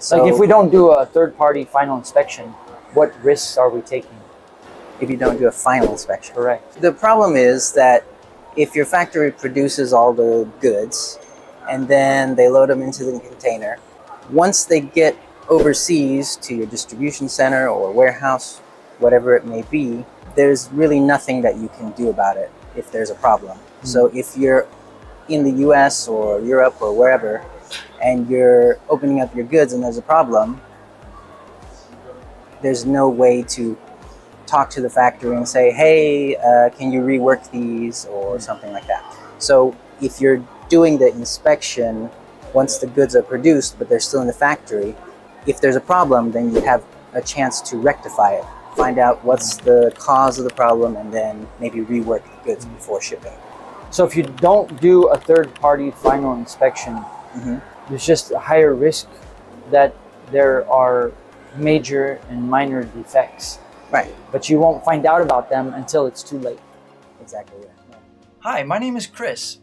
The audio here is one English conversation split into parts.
So Like if we don't do a third-party final inspection, what risks are we taking? if you don't do a final inspection. Correct. The problem is that if your factory produces all the goods and then they load them into the container, once they get overseas to your distribution center or warehouse, whatever it may be, there's really nothing that you can do about it if there's a problem. So if you're in the US or Europe or wherever and you're opening up your goods and there's a problem, there's no way to talk to the factory and say, hey, can you rework these or something like that. So if you're doing the inspection once the goods are produced but they're still in the factory, if there's a problem, then you have a chance to rectify it, find out what's the cause of the problem, and then maybe rework the goods before shipping. So if you don't do a third-party final inspection, there's just a higher risk that there are major and minor defects. Right. But you won't find out about them until it's too late. Exactly. Yeah. Hi, my name is Chris.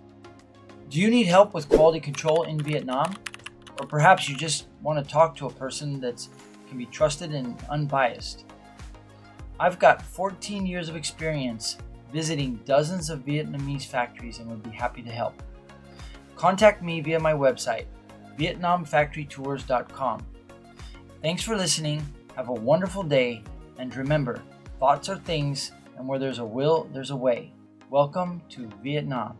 Do you need help with quality control in Vietnam? Or perhaps you just want to talk to a person that can be trusted and unbiased? I've got 14 years of experience visiting dozens of Vietnamese factories and would be happy to help. Contact me via my website, vietnamfactorytours.com. Thanks for listening. Have a wonderful day. And remember, thoughts are things, and where there's a will, there's a way. Welcome to Vietnam.